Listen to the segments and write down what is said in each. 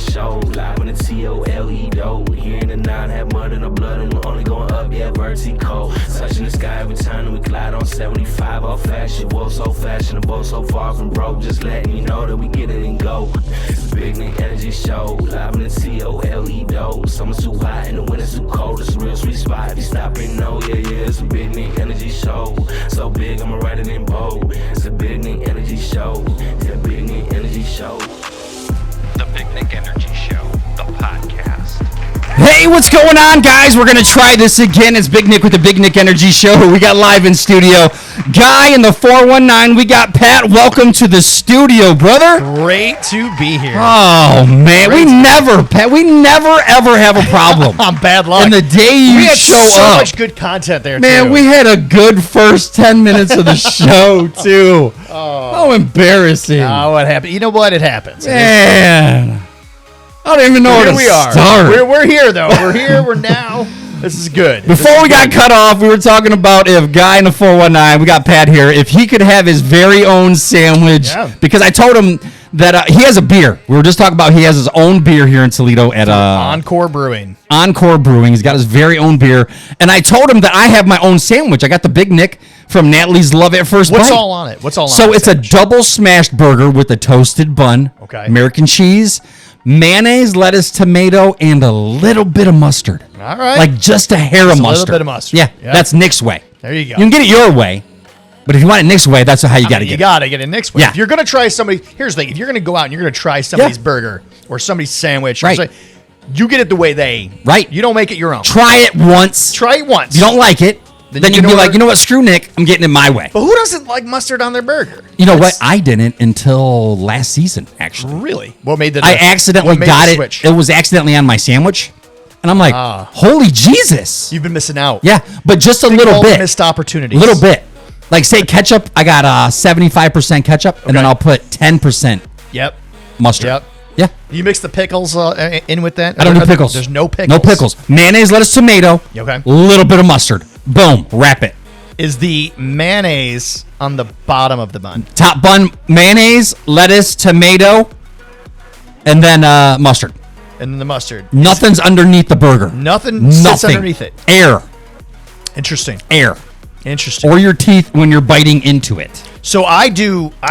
show. Live on the TOLE dough. Here in the 9, have mud in the blood, and we're only going up, yeah, vertical. Touching the sky every time that we glide on 75. All fashion, whoa, so fashionable, so far from broke. Just letting you know that we get it and go. It's a big Nick energy show. Live on the TOLE dough. Summer's too hot and the winter's too cold. It's a real sweet spot. If you stop and know, yeah, it's a big Nick energy show. So big, I'ma write it in bold. It's a big Nick energy show. It's a big Nick energy show. The Big Nick Energy Show, the podcast. Hey, what's going on, guys? We're going to try this again. It's Big Nick with the Big Nick Energy Show. We got live in studio GuyInThe419. We got Pat. Welcome to the studio, brother. Great to be here. Oh, man. We never ever have a problem. I'm bad luck. And the day you show up. So much good content there, man, too. we had a good first 10 minutes of the show, too. How embarrassing. Oh, what happened? You know what? It happens. Man. I don't even know where to start. We're here, though. We're here. We're now. This is good. Before we got cut off, we were talking about if GuyInThe419, we got Pat here, if he could have his very own sandwich. Yeah. Because I told him that he has a beer. We were just talking about he has his own beer here in Toledo at Encore Brewing. Encore Brewing. He's got his very own beer. And I told him that I have my own sandwich. I got the Big Nick from Natalie's Love at First Bite. What's all on it? So it's sandwich? A double smashed burger with a toasted bun, American cheese, mayonnaise, lettuce, tomato, and a little bit of mustard. All right. Like just a hair of mustard. A little bit of mustard. Yeah, that's Nick's way. There you go. You can get it your way, but if you want it Nick's way, that's how you got to get it. You got to get it Nick's way. Yeah. If you're going to try somebody, here's the thing. If you're going to go out and you're going to try somebody's burger or somebody's sandwich, right. You get it the way they. Right. You don't make it your own. Try it once. Try it once. If you don't like it, then you can be like, you know what, screw Nick, I'm getting it my way. But who doesn't like mustard on their burger? You know what? I didn't until last season, actually. Really? What made the I accidentally got it. Switch? It was accidentally on my sandwich. And I'm like, holy Jesus. You've been missing out. Yeah, but just a little bit. Missed opportunities. A little bit. Like, say ketchup, I got 75% ketchup, and then I'll put 10% mustard. Yep. Yeah. You mix the pickles in with that? I don't do pickles. There's no pickles. No pickles. Mayonnaise, lettuce, tomato. Okay. Little bit of mustard. Boom. Wrap it. Is the mayonnaise on the bottom of the bun? Top bun, mayonnaise, lettuce, tomato, and then mustard. And then the mustard. Nothing's underneath the burger. Nothing sits underneath it. Air. Interesting. Air. Interesting. Or your teeth when you're biting into it. So I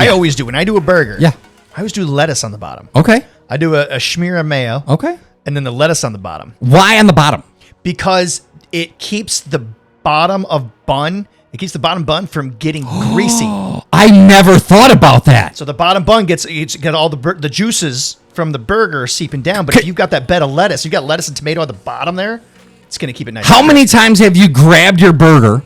always do, when I do a burger, I always do lettuce on the bottom. Okay. I do a smear of mayo. Okay. And then the lettuce on the bottom. Why on the bottom? Because it keeps the bottom bun from getting greasy. I never thought about that. So the bottom bun gets all the juices from the burger seeping down. But if you've got that bed of lettuce, you've got lettuce and tomato at the bottom there, it's going to keep it nice. How many times have you grabbed your burger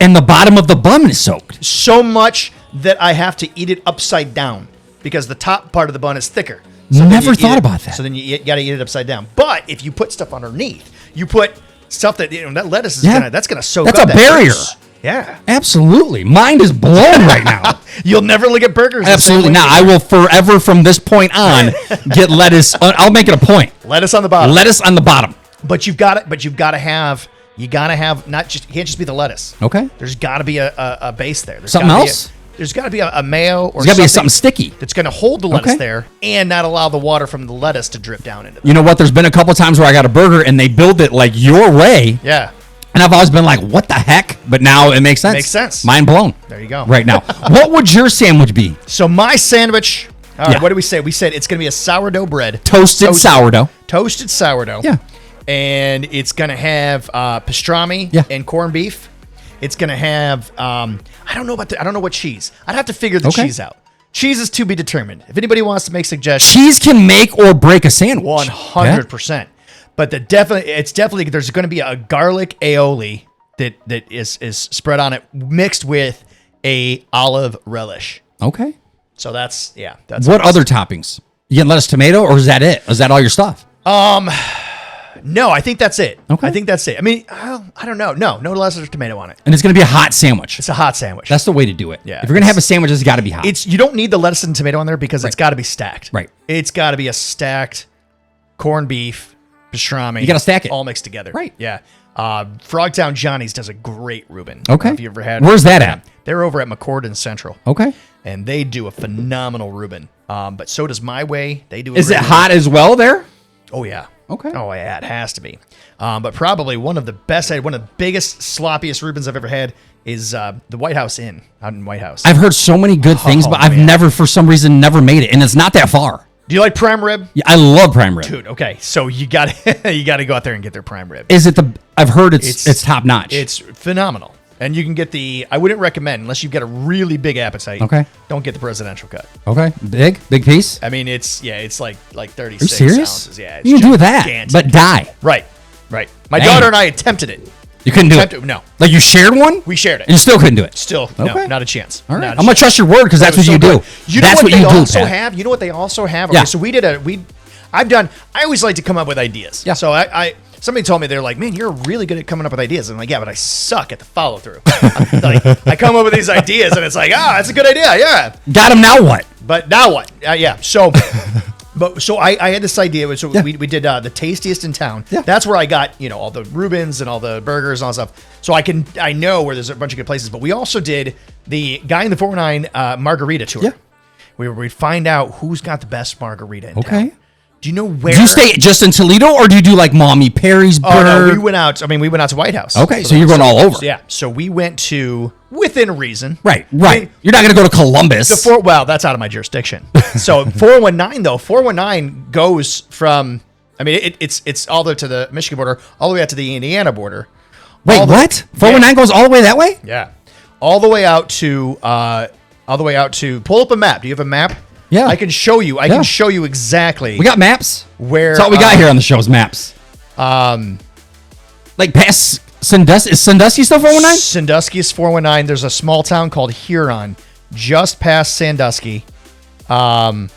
and the bottom of the bun is soaked? So much that I have to eat it upside down because the top part of the bun is thicker. So never thought about that. So then you got to eat it upside down. But if you put stuff underneath, you put stuff that that lettuce is gonna soak up. That's a barrier. Juice. Yeah, absolutely. Mind is blown right now. You'll never look at burgers. Absolutely. Now I will forever from this point on get lettuce. I'll make it a point. Lettuce on the bottom. Lettuce on the bottom. But you've got to have. You gotta have not just. It can't just be the lettuce. Okay. There's got to be a base there. There's something else. There's got to be a mayo or there's got to be something sticky that's going to hold the lettuce there and not allow the water from the lettuce to drip down into it. You know what? There's been a couple times where I got a burger and they build it like your way. Yeah. And I've always been like, what the heck? But now it makes sense. Makes sense. Mind blown. There you go. Right now. What would your sandwich be? So my sandwich, all right, what did we say? We said it's going to be a sourdough bread. Toasted sourdough. Toasted sourdough. Yeah. And it's going to have pastrami and corned beef. It's going to have, I don't know what cheese. I'd have to figure the cheese out. Cheese is to be determined. If anybody wants to make suggestions. Cheese can make or break a sandwich. 100%. Yeah? But it's definitely, there's going to be a garlic aioli that is spread on it mixed with a olive relish. Okay. So that's what other toppings? You getting lettuce, tomato, or is that it? Is that all your stuff? No, I think that's it. Okay. I think that's it. I mean, I don't know. No lettuce or tomato on it. And it's going to be a hot sandwich. It's a hot sandwich. That's the way to do it. Yeah. If you're going to have a sandwich, it's got to be hot. You don't need the lettuce and tomato on there because it's got to be stacked. Right. It's got to be a stacked corned beef, pastrami. You got to stack it. All mixed together. Right. Yeah. Frogtown Johnny's does a great Reuben. Okay. If you ever had, where's that at? They're over at McCorden Central. Okay. And they do a phenomenal Reuben. But so does My Way. They do. Is it hot as well there? Oh yeah. Okay. Oh yeah, it has to be. But probably one of the biggest, sloppiest Reubens I've ever had is the White House Inn out in White House. I've heard so many good things, but I've never, for some reason, never made it, and it's not that far. Do you like prime rib? Yeah, I love prime rib. Dude, okay. So you got to go out there and get their prime rib. Is it I've heard it's top notch. It's phenomenal. And you can get I wouldn't recommend, unless you've got a really big appetite. Okay. Don't get the presidential cut. Okay. Big piece? I mean, it's like 36 Are you serious? ounces. Yeah, it's you can do that, gigantic. but die. Right. My Damn. daughter and I attempted it. You couldn't do it? No. Like you shared one? We shared it. And you still couldn't do it? Still, Okay. no, not a chance. All right. Not a I'm going to trust your word because that's what you do. That's what you do, Pat. You know what they also have? Yeah. Okay, so I always like to come up with ideas. Yeah. So somebody told me, they're like, man, you're really good at coming up with ideas. I'm like, yeah, but I suck at the follow through. I come up with these ideas and it's like, that's a good idea. Yeah. Got him, now what? But now what? Yeah. So, so I had this idea. So we did the tastiest in town. Yeah. That's where I got, all the Reubens and all the burgers and all that stuff. So I know where there's a bunch of good places. But we also did the Guy in the 419 margarita tour. Yeah. We'd find out who's got the best margarita in Okay. town. Do you know where? Do you stay just in Toledo, or do you do like Mommy Perry's Oh, no, we went out. We went out to White House. Okay, so you're going all over. Yeah. So we went to, within reason. Right. You're not going to go to Columbus. Well, that's out of my jurisdiction. So 419 though, 419 goes from, it's all the way to the Michigan border, all the way out to the Indiana border. Wait, what? 419 goes all the way that way? Yeah. All the way out to, pull up a map. Do you have a map? Yeah. I can show you. I can show you exactly. We got maps. Where? That's all we got here on the show is maps. Like past Sandusky. Is Sandusky still 419? Sandusky is 419. There's a small town called Huron just past Sandusky. What?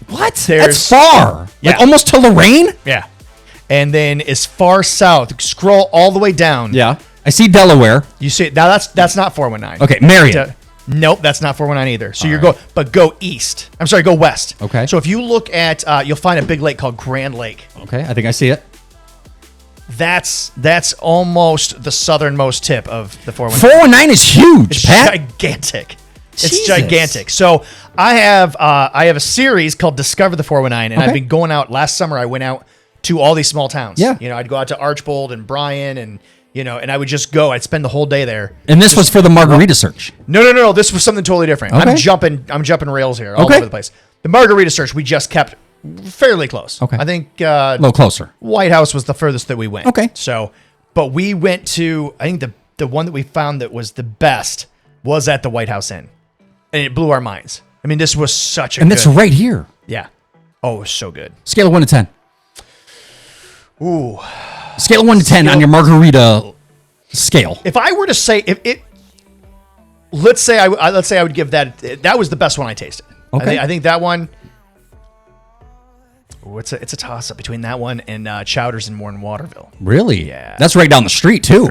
That's There's- far. Yeah. Like almost to Lorraine? Yeah. And then as far south, scroll all the way down. Yeah. I see Delaware. You see, now that's not 419. Okay, Marion. Nope, that's not 419 either. So All go east. Go west. Okay. So if you look at, you'll find a big lake called Grand Lake. Okay, I think I see it. That's almost the southernmost tip of the 419. 419 is huge, It's Pat. gigantic. Jesus. It's gigantic. So I have a series called Discover the 419, and Okay. I've been going out. Last summer, I went out to all these small towns. Yeah. I'd go out to Archbold and Bryan, and and I would just go. I'd spend the whole day there. And this was for the margarita search. No. This was something totally different. Okay. I'm jumping rails here all Okay. over the place. The margarita search we just kept fairly close. Okay. I think A little closer. White House was the furthest that we went. Okay. So, but we went to, I think the one that we found that was the best was at the White House Inn, and it blew our minds. This was such a And good, that's right here. yeah. Oh, it was so good. Scale of 1 to 10. Ooh. Scale of 1 to 10 on your margarita scale. If I were to say, let's say I would give that was the best one I tasted. Okay. I think that one. Ooh, it's a toss up between that one and Chowder's in Warren Waterville. Really? Yeah. That's right down the street too.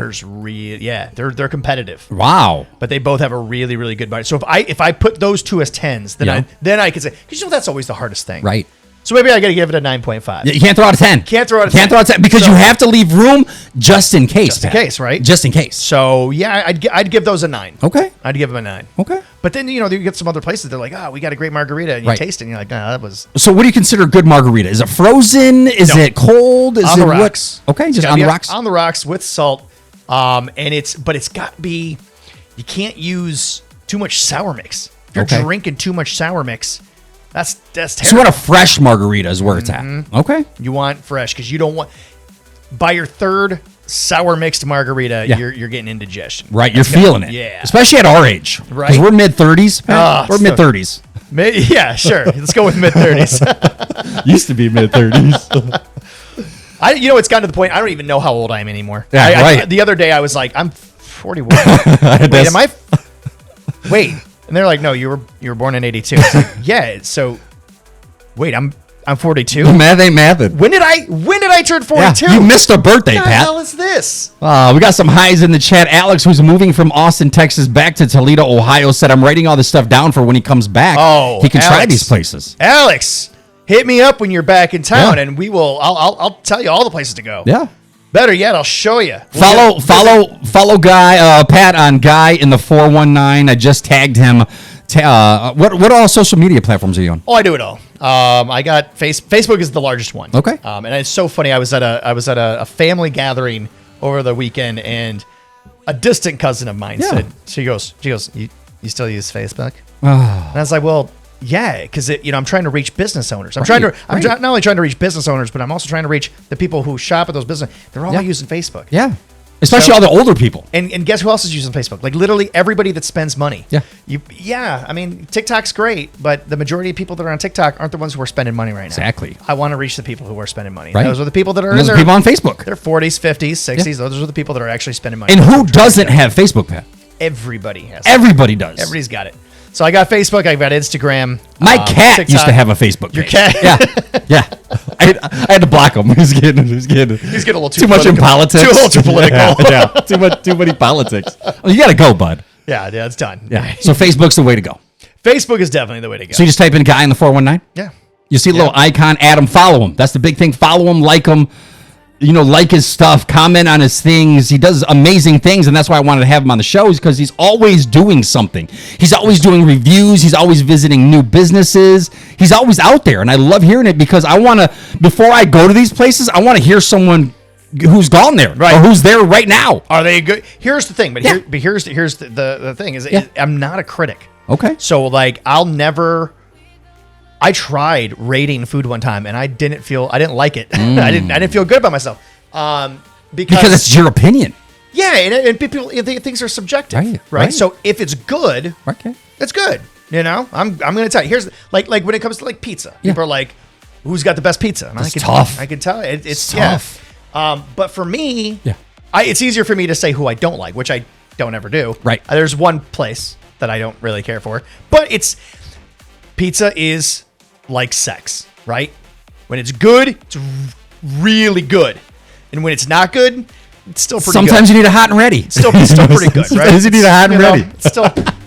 They're competitive. Wow. But they both have a really, really good bite. So if I put those two as 10s, then I could say, because that's always the hardest thing. Right. So maybe I got to give it a 9.5. You can't throw out a 10. Can't throw out a 10 because you have to leave room just in case. Just in Pat. case, right? Just in case. So yeah, I'd give those a 9. Okay. I'd give them a 9. Okay. But then you get some other places. They're like, we got a great margarita, and you Right. taste it, and you're like, that was So what do you consider good margarita? Is it frozen? Is No. it cold? Is on it the what? rocks. Okay, It's just gotta on be the rocks. On the rocks with salt. But it's got to be. You can't use too much sour mix. If you're Okay. drinking too much sour mix, that's terrible. So what a fresh margarita is where it's at. Okay. You want fresh because you don't want. By your third sour mixed margarita, Yeah. you're getting indigestion. Right, you're feeling it. Yeah. Especially at our age. Right. Because we're mid-30s. We're so- mid-30s. Yeah, sure. Let's go with mid 30s. Used to be mid-30s. It's gotten to the point I don't even know how old I am anymore. Yeah, right. The other day I was like, I'm 41. Wait, am I? Wait, and they're like, no, you were born in 82. It's like, yeah. So, wait, I'm 42. Math ain't math. When did I turn 42? Yeah, you missed a birthday, What the Pat. hell is this? We got some highs in the chat. Alex, who's moving from Austin, Texas, back to Toledo, Ohio, said, I'm writing all this stuff down for when he comes back. Oh, he can try Alex. these places. Alex, hit me up when you're back in town, Yeah. and we will. I'll tell you all the places to go. Yeah. Better yet, I'll show you. Follow Guy Pat on Guy in the 419. I just tagged him. What all social media platforms are you on? Oh, I do it all. I got Facebook is the largest one. Okay. And it's so funny. I was at a family gathering over the weekend, and a distant cousin of mine said, she goes, you still use Facebook? And I was like, well, yeah, because I'm trying to reach business owners. I'm not only trying to reach business owners, but I'm also trying to reach the people who shop at those businesses. They're all using Facebook. Yeah. Especially all the older people. And guess who else is using Facebook? Like literally everybody that spends money. Yeah. I mean, TikTok's great, but the majority of people that are on TikTok aren't the ones who are spending money right now. Exactly. I want to reach the people who are spending money. Right. Those are the people that are those are people on Facebook. Their 40s, 50s, 60s. Yeah. Those are the people that are actually spending money. And who doesn't have Facebook, Pat? Everybody has. Everybody does. Everybody's got it. So I got Facebook. I got Instagram. My cat TikTok. used to have a Facebook page. Your cat? Yeah. I had to block him. He's getting a little too much in politics. Too ultra political. Yeah. Too many politics. Well, you got to go, bud. Yeah, it's done. Yeah. So Facebook's the way to go. Facebook is definitely the way to go. So you just type in Guy in the 419? Yeah. You see a little icon, add him, follow him. That's the big thing. Follow him, like him. Like his stuff, comment on his things. He does amazing things, and that's why I wanted to have him on the show, is because he's always doing something. He's always doing reviews. He's always visiting new businesses. He's always out there, and I love hearing it because I want to, before I go to these places, I want to hear someone who's gone there, right, or who's there right now. Are they good? Here's the thing, here's the thing is, I'm not a critic. Okay. So I tried rating food one time, and I didn't like it. I didn't feel good about myself. Because it's your opinion. Yeah, and people, things are subjective, right? So if it's good, it's good. I'm going to tell you. Here's like when it comes to like pizza, people are like, "Who's got the best pizza?" And it's tough. I can tell it's tough. But for me, it's easier for me to say who I don't like, which I don't ever do. Right. There's one place that I don't really care for, but pizza is like sex, right? When it's good, it's really good. And when it's not good, it's still pretty good. Sometimes you need a hot and ready. It's still pretty good, right? Sometimes you need a hot and ready.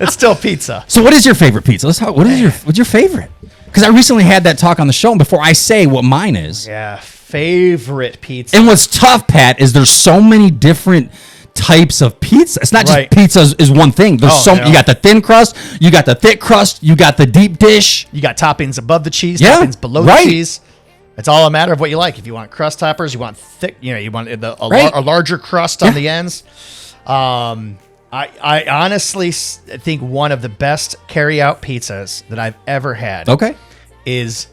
It's still pizza. So what is your favorite pizza? Let's talk. What's your favorite? Because I recently had that talk on the show, and before I say what mine is. Yeah, favorite pizza. And what's tough, Pat, is there's so many different types of pizza. It's not just pizza is one thing. There's you got the thin crust, you got the thick crust, you got the deep dish. You got toppings above the cheese, toppings below the cheese. It's all a matter of what you like. If you want crust toppers, you want thick, you want a larger crust on the ends. I honestly think one of the best carry-out pizzas that I've ever had is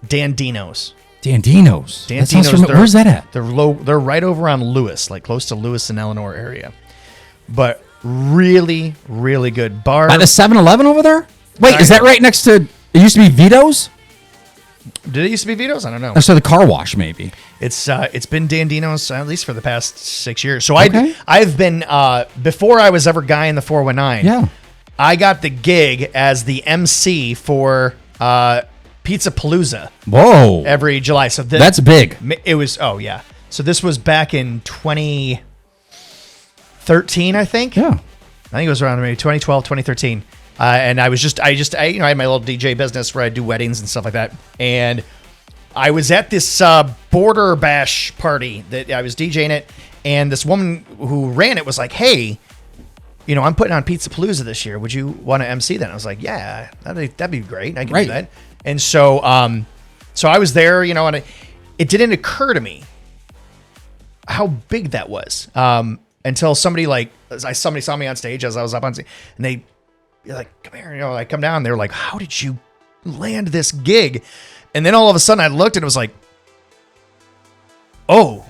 Dandino's. Dandino's. Where's that at? They're right over on Lewis, like close to Lewis and Eleanor area. But really, really good bar. By the 7-Eleven over there? Wait, is that right next to, it used to be Vito's? Did it used to be Vito's? I don't know. So the car wash, maybe. It's been Dandino's at least for the past 6 years. So I've been, before I was ever Guy in the 419, I got the gig as the MC for Pizza Palooza. Whoa. Every July. So that's big. It was, So this was back in 2013, I think. Yeah. I think it was around maybe 2012, 2013. And I had my little DJ business where I do weddings and stuff like that. And I was at this Border Bash party that I was DJing it. And this woman who ran it was like, hey, I'm putting on Pizza Palooza this year. Would you want to MC that? And I was like, yeah, that'd be great. I can do that. And so I was there, and it didn't occur to me how big that was until somebody saw me on stage as I was up on stage, and they're like, come here, I come down. They're like, how did you land this gig? And then all of a sudden I looked and it was like, oh,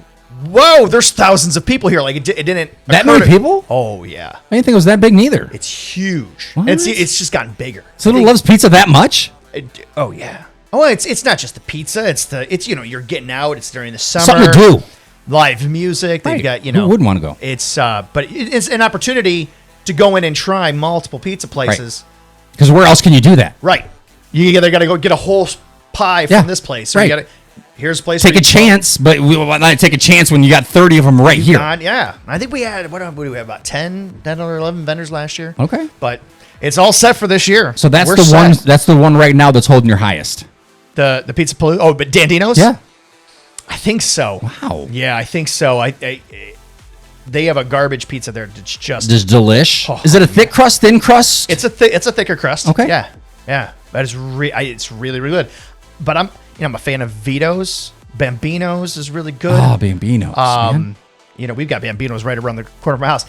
whoa, there's thousands of people here. Like it didn't. That many people? Oh yeah. I didn't think it was that big neither. It's huge. What? It's just gotten bigger. So it loves pizza that much? Oh yeah. Oh, it's not just the pizza. It's you're getting out. It's during the summer. Something to do. Live music. They've got Who wouldn't want to go? It's but it's an opportunity to go in and try multiple pizza places. Because where else can you do that? Right. You either got to go get a whole pie from this place. Or you got to. Here's a place. Take a chance, but we will not take a chance when you got 30 of them right here. Yeah. I think we had, what do we have, about 10 or 11 vendors last year. Okay. But it's all set for this year. So that's the one. That's the one right now that's holding your highest. The Pizza Palooza. Oh, but Dandino's? Yeah. I think so. Wow. Yeah, I think so. They have a garbage pizza there that's just delish. Oh, is it a thick crust, thin crust? It's a thicker crust. Okay. Yeah. That is it's really really good. But I'm a fan of Vito's. Bambino's is really good. Oh, Bambino's. Man. We've got Bambino's right around the corner of my house.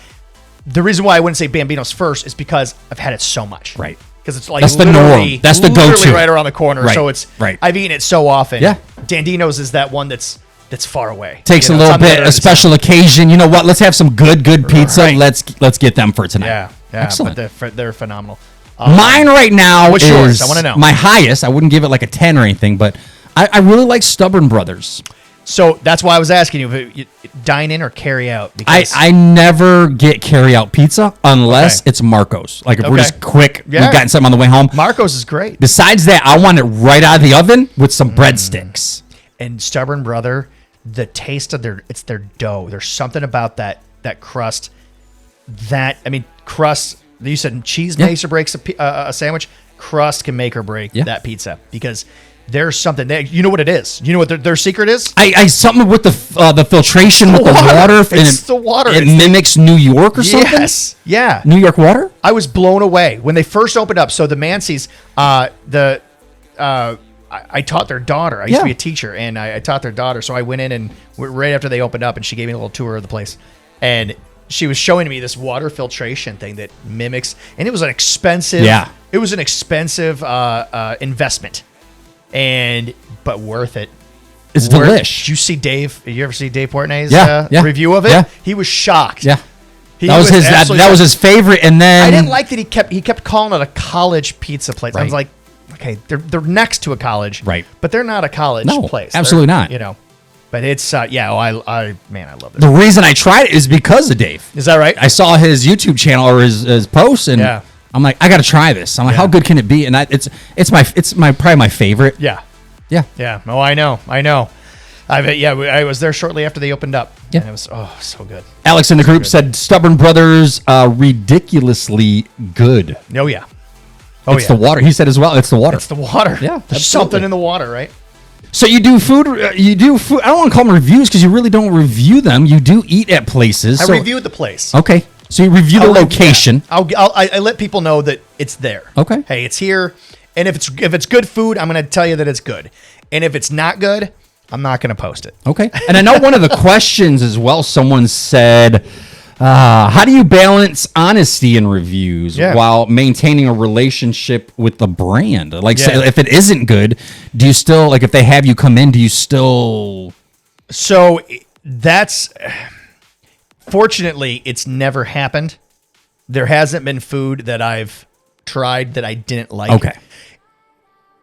The reason why I wouldn't say Bambino's first is because I've had it so much. Right. Because it's like that's the norm. That's the go-to. Right around the corner. Right. So it's right. I've eaten it so often. Yeah. Dandino's is that one that's far away. Takes a little bit, a special occasion. You know what? Let's have some good pizza. Right. Let's get them for tonight. Yeah. Excellent. But they're phenomenal. Mine right now what's is yours? I want to know. My highest. I wouldn't give it like a 10 or anything, but I really like Stubborn Brothers. So that's why I was asking you, if you dine in or carry out. Because I never get carry out pizza unless it's Marco's. Like if we're just quick, we've gotten something on the way home. Marco's is great. Besides that, I want it right out of the oven with some breadsticks. And Stubborn Brother, the taste of their dough. There's something about that crust. Crust. You said cheese makes or breaks a sandwich. Crust can make or break that pizza because there's something there. You know what it is. You know what their secret is. I something with the filtration with the water. It's the water. It mimics New York or something. Yes. Yeah. New York water. I was blown away when they first opened up. So the Mancy's, I taught their daughter. I used to be a teacher, and I taught their daughter. So I went in and right after they opened up, and she gave me a little tour of the place, and she was showing me this water filtration thing that mimics, and it was an expensive. Yeah. It was an expensive investment, but worth it. It's delish. Did you see Dave? Did you ever see Dave Portnoy's review of it? Yeah. He was shocked. Yeah. That was his favorite, and then I didn't like that he kept calling it a college pizza place. Right. I was like, okay, they're next to a college, right? But they're not a college place. Absolutely not. But it's I love this. The reason I tried it is because of Dave. Is that right? I saw his YouTube channel or his posts, and I'm like, I got to try this. I'm like, how good can it be? And it's probably my favorite. Yeah. Yeah. Oh, I know. I was there shortly after they opened up. Yeah. And it was so good. Alex in the group said Stubborn Brothers ridiculously good. Oh yeah. It's the water. He said as well. It's the water. It's the water. Yeah. There's something in the water, right? So you do food. I don't want to call them reviews because you really don't review them. You do eat at places. I reviewed the place. Okay. So you review the location. I let people know that it's there. Okay. Hey, it's here. And if it's good food, I'm going to tell you that it's good. And if it's not good, I'm not going to post it. Okay. And I know one of the questions as well, someone said, how do you balance honesty in reviews while maintaining a relationship with the brand? Like, say, if it isn't good, do you still, like, if they have you come in, do you still? So that's, fortunately, it's never happened. There hasn't been food that I've tried that I didn't like. Okay.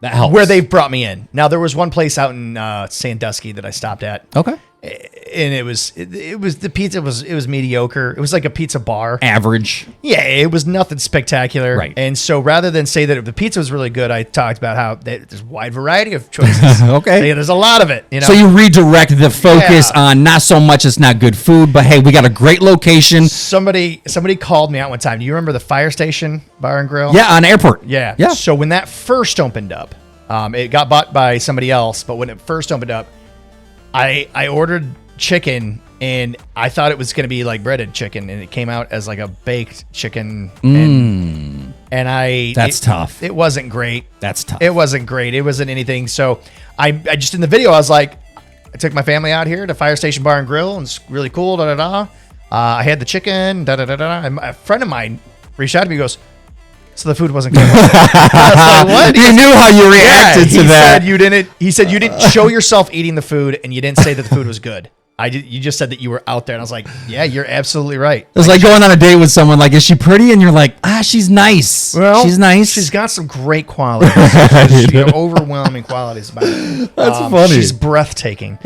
That helps. Where they've brought me in. Now, there was one place out in Sandusky that I stopped at. Okay. And it was the pizza was mediocre. It was like a pizza bar. Average. Yeah, it was nothing spectacular. Right. And so rather than say that the pizza was really good, I talked about how there's a wide variety of choices. Okay. There's a lot of it. So you redirect the focus on not so much it's not good food, but hey, we got a great location. Somebody called me out one time. Do you remember the Fire Station Bar and Grill? Yeah, on Airport. Yeah. Yeah. So when that first opened up, it got bought by somebody else, but when it first opened up, I ordered chicken and I thought it was going to be like breaded chicken, and it came out as like a baked chicken. That's tough. It wasn't great. That's tough. It wasn't great. It wasn't anything. So I just in the video, I was like, I took my family out here to Fire Station Bar and Grill, and it's really cool. I had the chicken. And a friend of mine reached out to me and goes, so the food wasn't good. I was like, what? You knew how you reacted to that. He said you didn't show yourself eating the food, and you didn't say that the food was good. You just said that you were out there, and I was like, yeah, you're absolutely right. It's like going on a date with someone. Like, is she pretty? And you're like, she's nice. Well, she's nice. She's got some great qualities. She has overwhelming qualities about her. That's funny. She's breathtaking.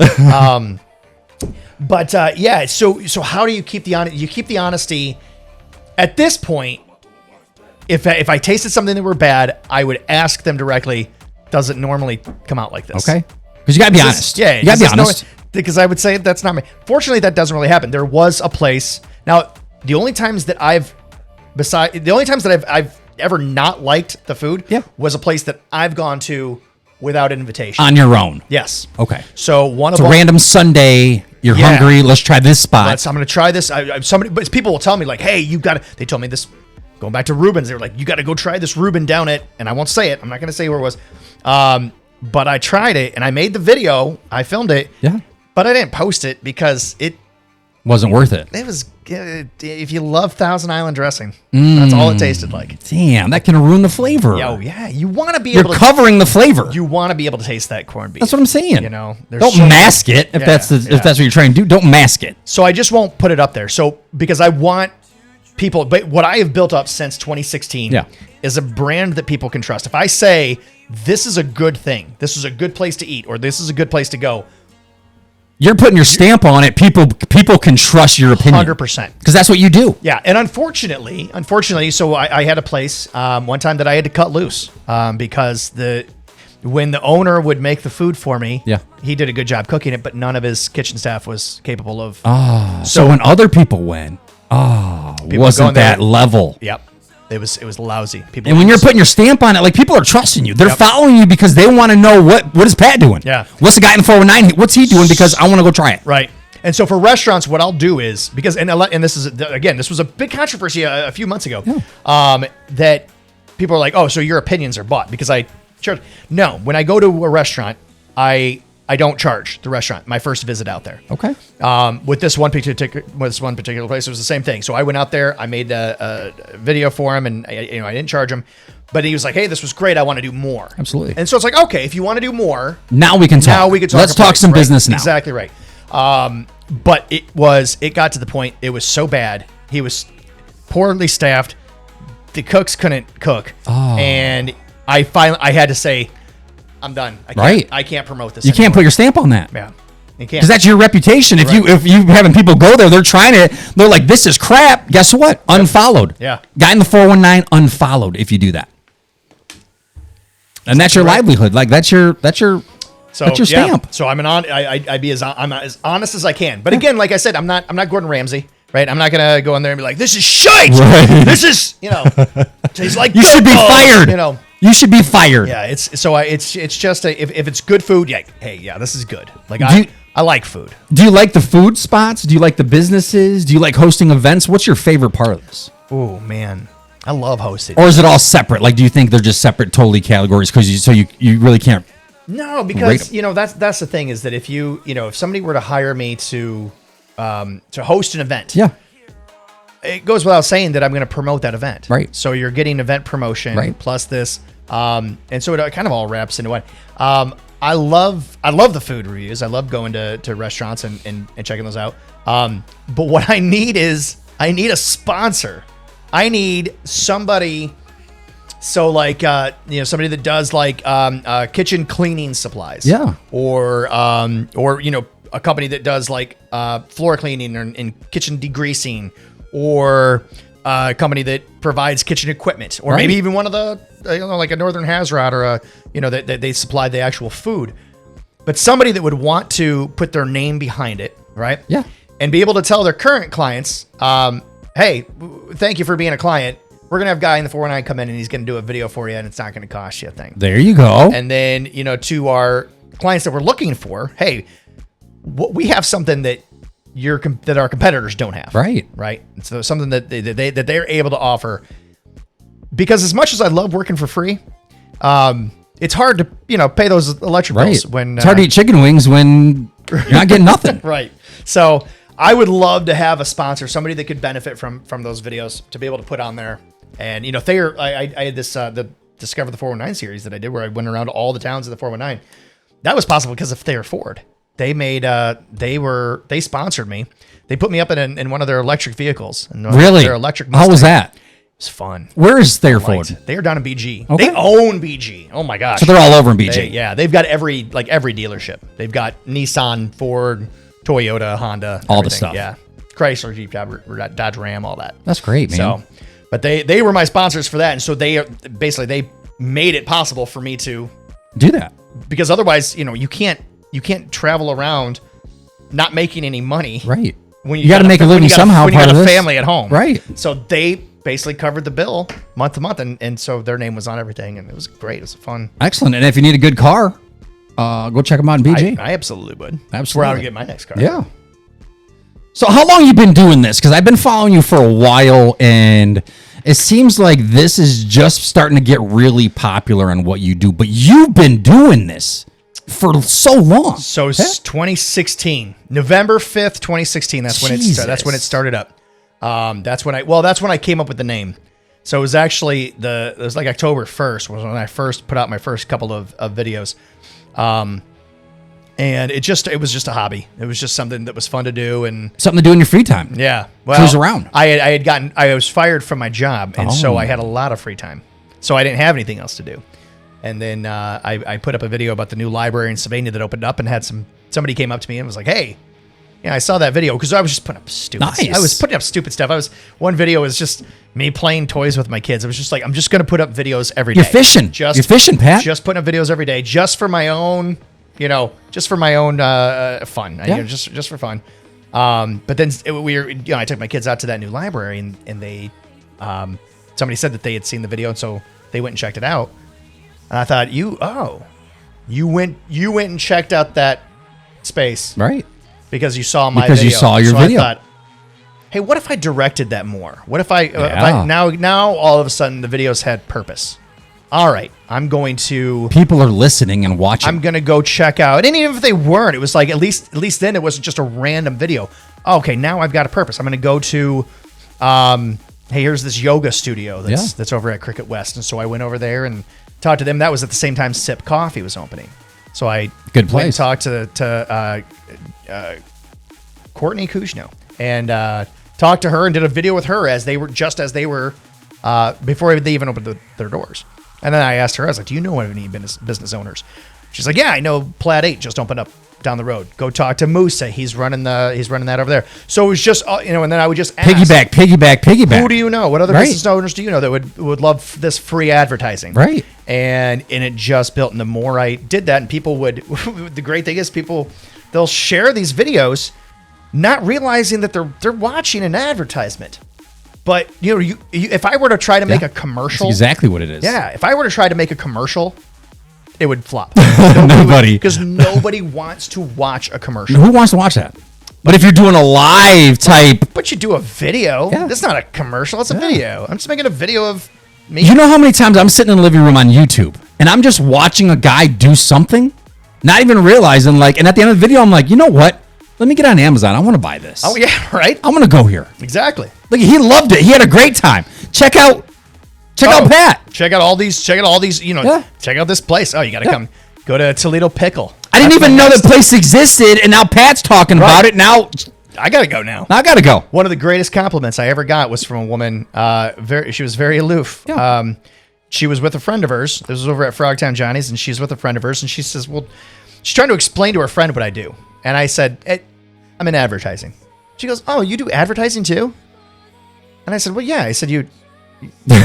But so how do you keep the honesty at this point? If I tasted something that were bad, I would ask them directly, does it normally come out like this? Okay. Because you got to be honest. Yeah. You got to be honest. Because I would say that's not me. Fortunately, that doesn't really happen. There was a place. Now, the only times that I've ever not liked the food was a place that I've gone to without invitation. On your own. Yes. Okay. So one It's of a them, random Sunday. You're Yeah. hungry. Let's try this spot. I'm going to try this. But people will tell me like, hey, you got to. They told me this. Going back to Reuben's, they were like, you got to go try this Reuben down at, and I won't say it. I'm not going to say where it was. But I tried it and I made the video. I filmed it. Yeah. But I didn't post it because it Wasn't worth it. was, if you love Thousand Island dressing, that's all it tasted like. Damn, that can ruin the flavor. Oh yeah. You want to be You're able to, covering the flavor. you want to be able to taste that corned beef. That's what I'm saying. You know, there's don't so mask it if Yeah, that's yeah. if that's what you're trying to do. Don't mask it. So I just won't put it up there. So because I want people, but what I have built up since 2016 Yeah. is a brand that people can trust. If I say this is a good thing, this is a good place to eat, or this is a good place to go, You're putting your stamp on it. People can trust your opinion. 100%. Because that's what you do. Yeah, and unfortunately, so I had a place one time that I had to cut loose because when the owner would make the food for me, Yeah. he did a good job cooking it, but none of his kitchen staff was capable of. So when other people went, wasn't going there- that level? Yep, it was lousy. People And when you're putting your stamp on it, like people are trusting you. They're Yep. following you because they want to know what is Pat doing? Yeah. What's the guy in the 419? What's he doing? Because I want to go try it. Right. And so for restaurants, what I'll do is because and this is again, this was a big controversy a few months ago, that people are like, oh, so your opinions are bought because I charge. No, when I go to a restaurant, I don't charge the restaurant my first visit out there. Okay. With this one particular place, it was the same thing. So I went out there, I made a video for him, and I didn't charge him, but he was like, "Hey, this was great. I want to do more." Absolutely. And so it's like, okay, if you want to do more, Now we can talk. now we can talk. Let's talk price, some right? business now. Exactly right. But it got to the point. It was so bad. He was poorly staffed. The cooks couldn't cook, and I had to say, "I'm done. I can't promote this. You can't put your stamp on that. Yeah, you can't Because that's your reputation. If you having people go there, they're trying it. They're like, "This is crap." Guess what? Unfollowed. Yeah. Guy in the 419 unfollowed. If you do that, and that's your livelihood. Like that's your that's your stamp. So I'm I'm as honest as I can. But again, like I said, I'm not Gordon Ramsay, right? I'm not gonna go in there and be like, "This is shite. Right. This is tastes like You should be Coco," fired. You should be fired. Yeah, it's just if it's good food, yeah, this is good. Like Do you- I like food. Do you like the food spots? Do you like the businesses? Do you like hosting events? What's your favorite part of this? Oh man, I love hosting. Or is it all separate? Like, do you think they're just separate, totally categories? Because you really can't. No, because that's the thing is that if if somebody were to hire me to host an event, Yeah. it goes without saying that I'm going to promote that event. Right. So you're getting event promotion plus this, and so it kind of all wraps into one. I love the food reviews. I love going to restaurants and checking those out. But what I need is a sponsor. I need somebody. So like somebody that does like kitchen cleaning supplies. Yeah. Or a company that does like floor cleaning and kitchen degreasing, or a company that provides kitchen equipment, or maybe even one of the like a Northern Hazrat or that they supply the actual food. But somebody that would want to put their name behind it, right? Yeah. And be able to tell their current clients, hey, thank you for being a client. We're going to have Guy in the 419 come in and he's going to do a video for you and it's not going to cost you a thing. There you go. And then, to our clients that we're looking for, hey, we have something that that our competitors don't have. Right. Right. And so something that they're able to offer, because as much as I love working for free, it's hard to, pay those electric bills when it's hard to eat chicken wings when you're not getting nothing. Right. So I would love to have a sponsor, somebody that could benefit from those videos to be able to put on there. And, I had this, the Discover the 419 series that I did where I went around to all the towns of the 419. That was possible because of Thayer Ford. They made, they sponsored me. They put me up in one of their electric vehicles. Really? Their electric How was Mustang. that? It was fun. Where is Thayer Ford? They are down in BG. Okay. They own BG. Oh my gosh. So they're all over in BG. They've got every dealership. They've got Nissan, Ford, Toyota, Honda, all the everything. stuff. Yeah, Chrysler, Jeep, Dodge, Ram, all that. That's great, man. So, but they were my sponsors for that, and so they made it possible for me to do that, because otherwise, you can't travel around not making any money. Right. When you got to make a living somehow. When you got a family at home. Right. So they basically covered the bill month to month, and so their name was on everything, and it was great. It was fun. Excellent. And if you need a good car, go check them out in BG. I absolutely would. Absolutely. Where I would get my next car. Yeah. So how long you been doing this? Because I've been following you for a while, and it seems like this is just starting to get really popular on what you do. But you've been doing this for so long. So it's 2016, November 5th, 2016. That's when that's when it started up. That's when I came up with the name. So it was actually it was like October 1st was when I first put out my first couple of videos. And it was just a hobby. It was just something that was fun to do and something to do in your free time. Yeah. Well, cruise around. I was fired from my job, and so I had a lot of free time. So I didn't have anything else to do. And then I put up a video about the new library in Sylvania that opened up, and had somebody came up to me and was like, "Hey, I saw that video," because I was just putting up stupid. Nice. I was putting up stupid stuff. One video was just me playing toys with my kids. I was just like, I'm just going to put up videos every day. You're fishing. You're fishing, Pat. Just putting up videos every day, just for my own, just for my own fun. Yeah. Just for fun. But then I took my kids out to that new library, and they, somebody said that they had seen the video, and so they went and checked it out. And I thought, you went and checked out that space, right? Because you saw my because video. You saw your video. I thought, hey, what if I directed that more? What if I now all of a sudden the videos had purpose? All right, I'm going to. People are listening and watching. I'm going to go check out, and even if they weren't, it was like at least then it wasn't just a random video. Okay, now I've got a purpose. I'm going to go to, hey, here's this yoga studio that's over at Cricket West, and so I went over there and talked to them. That was at the same time Sip Coffee was opening, so I went and talked to Courtney Kuzno and talked to her and did a video with her as they were before they even opened their doors. And then I asked her, I was like, "Do you know any business owners?" She's like, "Yeah, I know Plat 8 just opened up down the road. Go talk to Musa. He's running that over there." So it was just and then I would just ask, piggyback. Who do you know? What other business owners do you know that would love this free advertising? Right. And it just built. And the more I did that, and people would, the great thing is they'll share these videos, not realizing that they're watching an advertisement. But if I were to try to make a commercial, that's exactly what it is. Yeah, if I were to try to make a commercial, it would flop. Nobody, because nobody wants to watch a commercial. Who wants to watch that? But if you're doing a live type, but you do a video. Yeah. That's not a commercial. It's a video. I'm just making a video of me. You know how many times I'm sitting in the living room on YouTube and I'm just watching a guy do something, not even realizing and at the end of the video, I'm like, you know what? Let me get on Amazon. I want to buy this. Oh yeah, right. I'm gonna go here. Exactly. Like he loved it. He had a great time. Check out Pat. Check out all these. Check out this place. Oh, you got to come. Go to Toledo Pickle. I didn't even know that place existed, and now Pat's talking about it. Now I gotta go now. I gotta go. One of the greatest compliments I ever got was from a woman. She was very aloof. Yeah. She was with a friend of hers. This was over at Frogtown Johnny's, and she's with a friend of hers, and she says, "Well," she's trying to explain to her friend what I do, and I said, "I'm in advertising." She goes, "Oh, you do advertising too?" And I said, "Well, yeah." I said, "You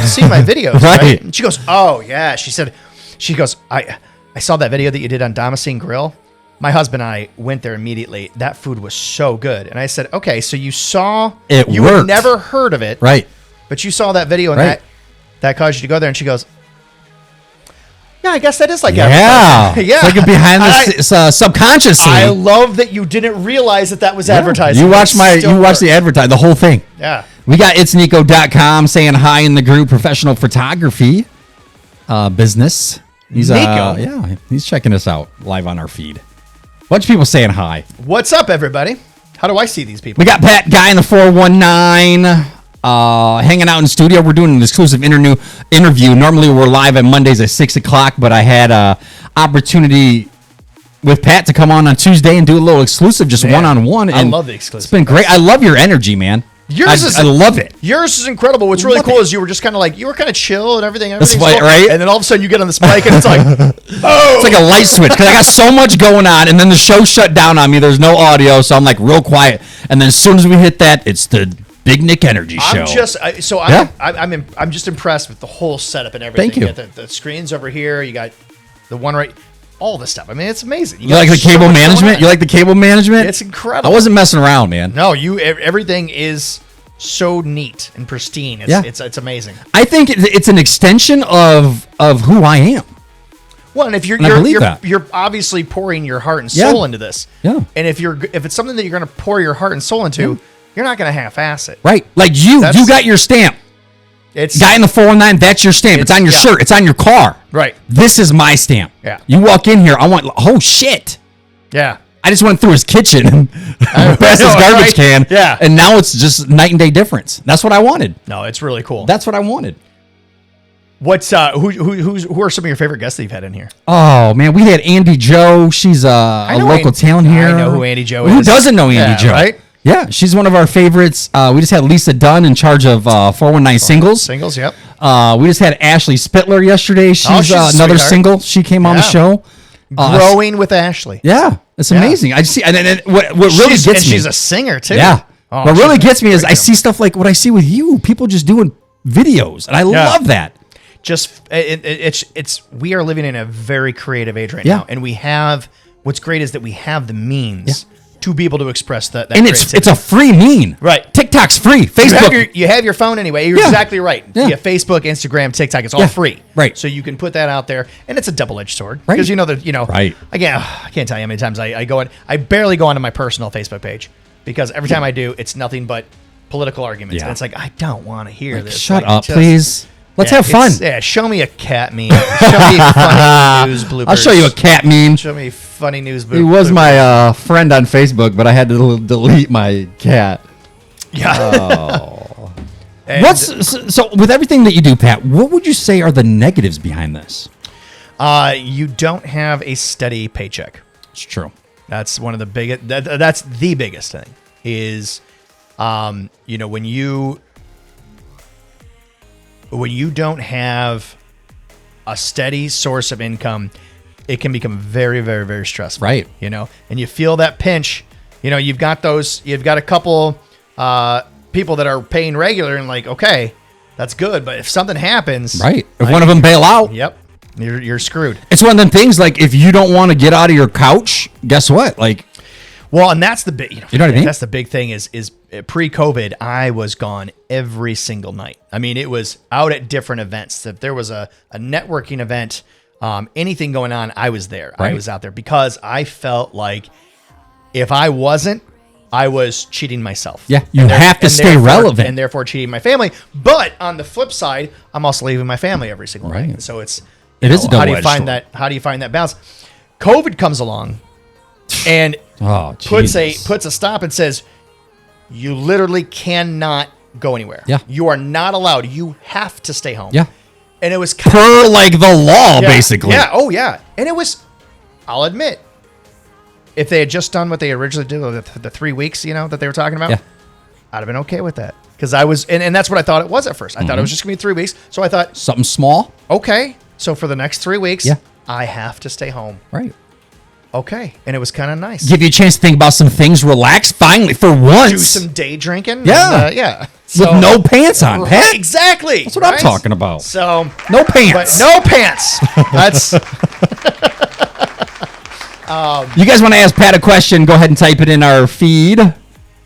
see my videos, right?" And she goes, "Oh yeah." She goes, I saw that video that you did on Damascene Grill. My husband and I went there immediately. That food was so good." And I said, "Okay, so you saw it. You had never heard of it, right? But you saw that video, and that caused you to go there." And she goes, "Yeah, I guess that is like advertising." Yeah. It's like behind the subconsciously. I love that you didn't realize that was advertising. You watched the advertising, the whole thing. Yeah. We got itsnico.com saying hi in the group, professional photography business. He's Nico. He's checking us out live on our feed. Bunch of people saying hi. What's up, everybody? How do I see these people? We got Pat GuyInThe419 hanging out in the studio. We're doing an exclusive interview. Normally we're live on Mondays at 6 o'clock, but I had an opportunity with Pat to come on Tuesday and do a little exclusive, just one-on-one. I love the exclusive. It's been great. I love your energy, man. I love it. Yours is incredible. What's really cool is you were just kind of chill and everything. The spike, right? And then all of a sudden you get on the spike and it's like, oh. It's like a light switch because I got so much going on, and then the show shut down on me. There's no audio, so I'm like real quiet. And then as soon as we hit that, it's the Big Nick Energy Show. I'm just impressed with the whole setup and everything. Thank you. You got the screens over here. You got the one right. All this stuff. I mean, it's amazing. You like the cable management? You like the cable management? It's incredible. I wasn't messing around, man. No, everything is so neat and pristine. It's amazing. I think it's an extension of who I am. Well, and if you're obviously pouring your heart and soul into this. Yeah. And if it's something that you're going to pour your heart and soul into, you're not going to half-ass it. Right. Like you got your stamp. It's Guy in the 419, that's your stamp. It's on your shirt. It's on your car. Right. This is my stamp. Yeah. You walk in here, I want, oh shit. Yeah. I just went through his kitchen and passed his garbage can. Yeah. And now it's just night and day difference. That's what I wanted. No, it's really cool. That's what I wanted. What's who are some of your favorite guests that you've had in here? Oh man, we had Andy Joe. She's a local talent here. I know who Andy Joe is. Who doesn't know Andy Joe? Right? Yeah, she's one of our favorites. We just had Lisa Dunn in charge of 419 Singles. Singles, yep. We just had Ashley Spittler yesterday. She's another single. She came on the show. Growing with Ashley. Yeah, it's amazing. I see, and what really gets me. She's a singer too. Yeah. What really gets me is I see stuff like what I see with you. People just doing videos, and I love that. It's we are living in a very creative age right now, and what's great is that we have the means to be able to express that and it's a free mean. Right. TikTok's free. Facebook. You have your phone anyway. You're exactly right. Yeah. You have Facebook, Instagram, TikTok. It's all free. Right. So you can put that out there, and it's a double-edged sword. Right. Because Right. Again, I can't tell you how many times I go in. I barely go onto my personal Facebook page because every time I do, it's nothing but political arguments. Yeah. And it's like, I don't want to hear this. Shut up, please. Let's have fun. Show me a cat meme. Show me funny news bloopers. I'll show you a cat meme. Show me funny news bloopers. He was my friend on Facebook, but I had to delete my cat. Yeah. Oh. So with everything that you do, Pat, what would you say are the negatives behind this? You don't have a steady paycheck. It's true. That's one of the biggest. That's the biggest thing. Is, when you don't have a steady source of income, it can become very, very, very stressful. Right. And you feel that pinch. You've got a couple people that are paying regular and like, okay, that's good. But if something happens, right. If one of them bail out, yep, you're screwed. It's one of them things like if you don't want to get out of your couch, guess what? Like, well, and that's the big, you know what I mean? That's the big thing is pre-COVID, I was gone every single night. I mean, it was out at different events. If there was a networking event, anything going on, I was there. Right. I was out there because I felt like if I wasn't, I was cheating myself. Yeah, you have to stay relevant. And therefore cheating my family. But on the flip side, I'm also leaving my family every single night. And so it is a double-edged sword. How do you find that balance? COVID comes along and puts a stop and says, you literally cannot go anywhere. Yeah. You are not allowed. You have to stay home. Yeah. And it was per like the law, basically. Yeah. Oh, yeah. And it was, I'll admit, if they had just done what they originally did, the 3 weeks, that they were talking about, I'd have been okay with that. Because I was, and that's what I thought it was at first. I thought it was just going to be 3 weeks. So I thought, something small. Okay. So for the next 3 weeks, I have to stay home. Right. Okay. And it was kind of nice. Give you a chance to think about some things, relax, finally, for once. Do some day drinking. Yeah. And, with no pants on, right, Pat. Exactly. That's what I'm talking about. So no pants. No pants. That's. You guys want to ask Pat a question? Go ahead and type it in our feed.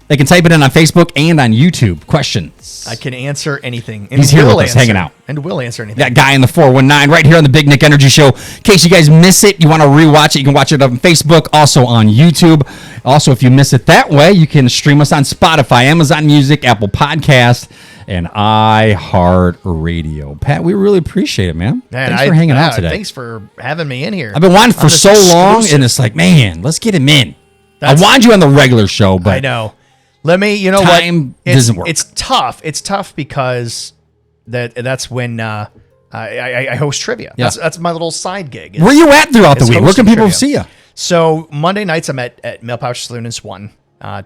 They can type it in on Facebook and on YouTube. Questions. I can answer anything. And he's here with us, hanging out. And will answer anything. That guy in the 419 right here on the Big Nick Energy Show. In case you guys miss it, you want to rewatch it, you can watch it on Facebook, also on YouTube. Also, if you miss it that way, you can stream us on Spotify, Amazon Music, Apple Podcast, and iHeartRadio. Pat, we really appreciate it, man. Thanks for hanging out today. Thanks for having me in here. I've been wanting for so long, and it's like, man, let's get him in. I wanted you on the regular show, but I know. Let me, you know time what? Doesn't work. It's tough. It's tough because that's when I host trivia. Yeah. That's my little side gig. Where you at throughout the week? Where can people see you? So Monday nights I'm at Mail Pouch Saloon in Swan.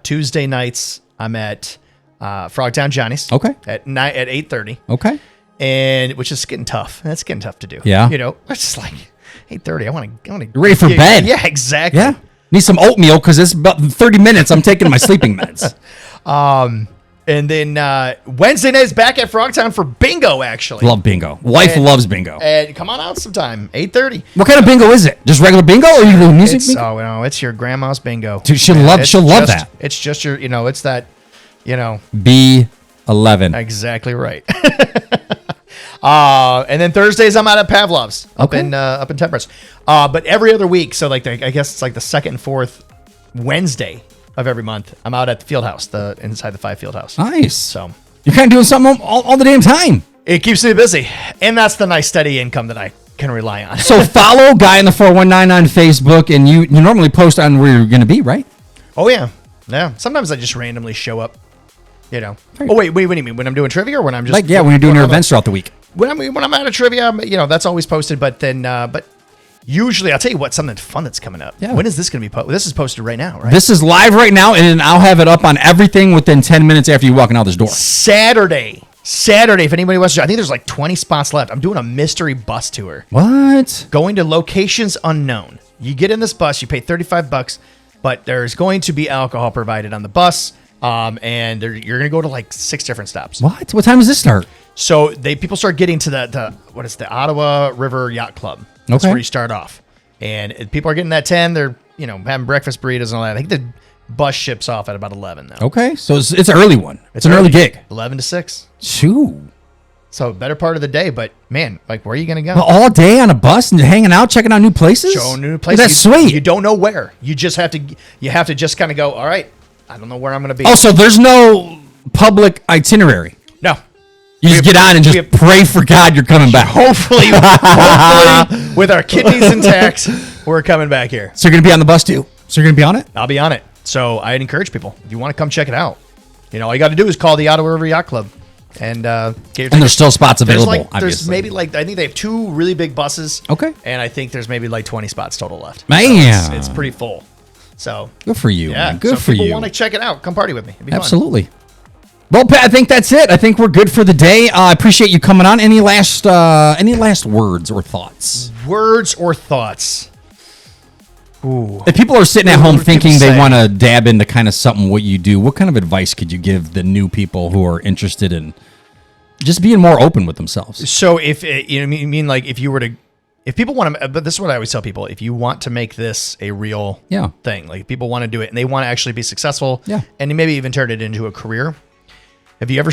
Tuesday nights I'm at Frogtown Johnny's. Okay. At 8:30. Okay. And which is getting tough. That's getting tough to do. Yeah. It's just like 8:30. I want to. You're ready for bed. Yeah, exactly. Yeah. Need some oatmeal because it's about 30 minutes. I'm taking my sleeping meds. And then Wednesday night is back at Frogtown for bingo, actually. Love bingo. Wife loves bingo. And come on out sometime, 8:30. What kind of bingo is it? Just regular bingo or you do music bingo? Oh, no, it's your grandma's bingo. Dude, she'll love that. It's just your, it's that, Be 11. Exactly right. And then Thursdays I'm out at Pavlov's up in Temperance. But every other week, so like I guess it's like the second and fourth Wednesday of every month, I'm out at the field house, inside the 5 field house. Nice. So you're kind of doing something all the damn time. It keeps me busy, and that's the nice steady income that I can rely on. So follow GuyInThe419 on Facebook, and you normally post on where you're going to be, right? Oh yeah. Sometimes I just randomly show up. You know. Oh wait. What do you mean? When I'm doing trivia, or when I'm just when you're doing your events throughout the week? When I'm out of trivia, that's always posted. But then, but usually I'll tell you what, something fun that's coming up. Yeah. When is this going to be posted? This is posted right now, right? This is live right now, and I'll have it up on everything within 10 minutes after you walking out this door. Saturday, if anybody wants to, I think there's like 20 spots left. I'm doing a mystery bus tour. What? Going to locations unknown. You get in this bus, you pay $35, but there's going to be alcohol provided on the bus, and you're going to go to like 6 different stops. What? What time does this start? So people start getting to the Ottawa River Yacht Club. That's where you start off, and people are getting that 10. They're having breakfast burritos and all that. I think the bus ships off at about 11 now. Okay, so it's an early one. It's an early gig. 11 to 6. Shoo. So better part of the day, but man, like, where are you going to go? Well, all day on a bus and hanging out, checking out new places? Showing new places. That's sweet. You don't know where. You just have to just kind of go, all right, I don't know where I'm going to be. Oh, so there's no public itinerary. No. You just get on and just pray for God you're coming back. Hopefully, with our kidneys intact, we're coming back here. So you're going to be on the bus too? So you're going to be on it? I'll be on it. So I'd encourage people, if you want to come check it out, all you got to do is call the Ottawa River Yacht Club and get your tickets. And there's still spots available, There's maybe I think they have 2 really big buses. Okay. And I think there's maybe like 20 spots total left. Man. So it's pretty full. So good for you, man. Good for you. If people want to check it out, come party with me. It'd be Absolutely. Fun. Well, Pat, I think that's it. I think we're good for the day. I appreciate you coming on. Any last words or thoughts? Words or thoughts? Ooh. If people are sitting at home thinking they want to dab into kind of something what you do, what kind of advice could you give the new people who are interested in just being more open with themselves? So if people want to, but this is what I always tell people: if you want to make this a real thing, like people want to do it and they want to actually be successful, and maybe even turn it into a career. Have you ever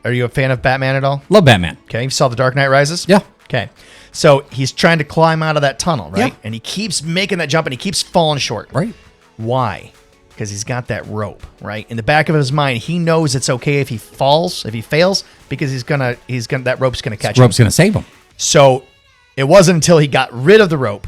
are you a fan of Batman at all? Love Batman. Okay. You saw The Dark Knight Rises? Yeah. Okay. So he's trying to climb out of that tunnel, right? Yeah. And he keeps making that jump and he keeps falling short. Right. Why? Because he's got that rope, right? In the back of his mind, he knows it's okay if he fails, because that rope's gonna catch him. Rope's gonna save him. So it wasn't until he got rid of the rope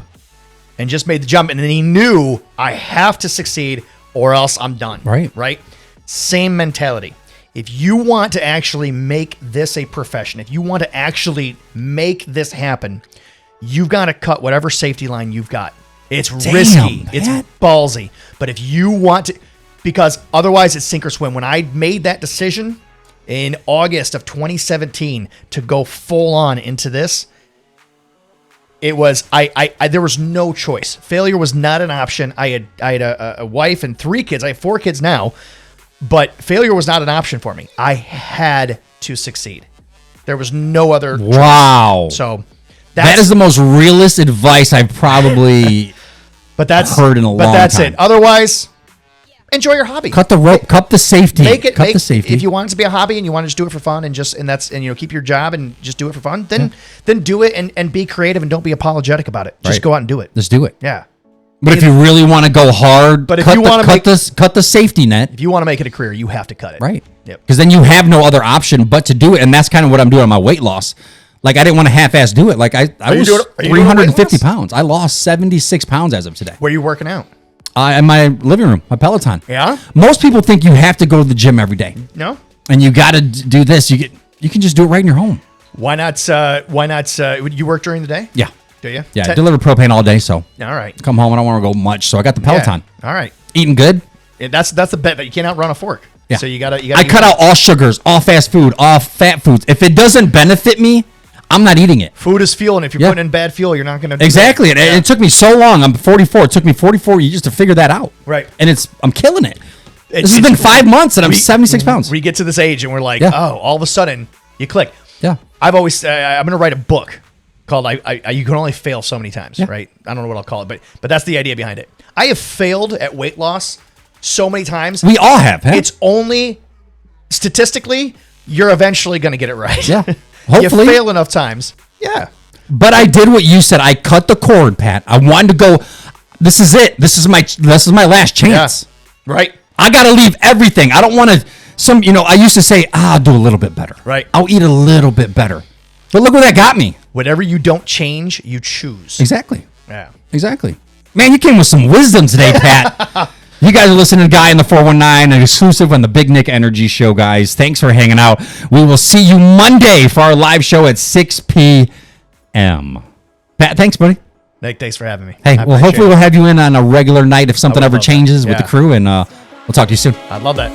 and just made the jump, and then he knew, I have to succeed or else I'm done. Right. Right? Same mentality. If you want to actually make this a profession, if you want to actually make this happen, you've got to cut whatever safety line you've got. It's risky. It's ballsy. But if you want to, because otherwise it's sink or swim. When I made that decision in August of 2017 to go full on into this, it was, there was no choice. Failure was not an option. I had a wife and 3 kids. I have 4 kids now. But failure was not an option for me. I had to succeed. There was no other choice. Wow. So that is the most realist advice I've probably heard in a long time. But that's it. Otherwise, enjoy your hobby. Cut the rope. Cut the safety. Cut the safety. If you want it to be a hobby and you want to just do it for fun and keep your job and just do it for fun, then do it and be creative and don't be apologetic about it. Just go out and do it. Just do it. Yeah. But if you really want to go hard, cut the safety net. If you want to make it a career, you have to cut it. Right. Yep. Because then you have no other option but to do it. And that's kind of what I'm doing on my weight loss. Like, I didn't want to half-ass do it. Like, I was 350 pounds. I lost 76 pounds as of today. Where are you working out? In my living room, my Peloton. Yeah? Most people think you have to go to the gym every day. No. And you got to do this. You can just do it right in your home. Why not? You work during the day? Yeah. Do you? Yeah, I deliver propane all day, so. All right. Come home, I don't want to go much, so I got the Peloton. Yeah. All right. Eating good. Yeah, that's the bet, but you can't outrun a fork. Yeah. So you gotta. I cut out all sugars, all fast food, all fat foods. If it doesn't benefit me, I'm not eating it. Food is fuel, and if you're putting in bad fuel, you're not going to do exactly. And it took me so long. I'm 44. It took me 44 years to figure that out. Right. And I'm killing it. This has been 5 months, and I'm 76 pounds. We get to this age, and we're like, oh, all of a sudden, you click. Yeah. I've always, I'm going to write a book called You Can Only Fail So Many Times, right? I don't know what I'll call it, but that's the idea behind it. I have failed at weight loss so many times. We all have. It's only, statistically, you're eventually going to get it right. Yeah. Hopefully. You fail enough times. Yeah. But I did what you said. I cut the cord, Pat. I wanted to go. This is it. This is my last chance. Yeah. Right. I got to leave everything. I don't want to. I used to say, I'll do a little bit better. Right. I'll eat a little bit better. But look where that got me. Whatever you don't change, you choose. Exactly. Yeah. Exactly. Man, you came with some wisdom today, Pat. You guys are listening to Guy in the 419, an exclusive on the Big Nick Energy Show, guys. Thanks for hanging out. We will see you Monday for our live show at 6 p.m. Pat, thanks, buddy. Nick, thanks for having me. Hey, well, hopefully we'll have you in on a regular night if something ever changes with the Yeah. crew, and we'll talk to you soon. I love that.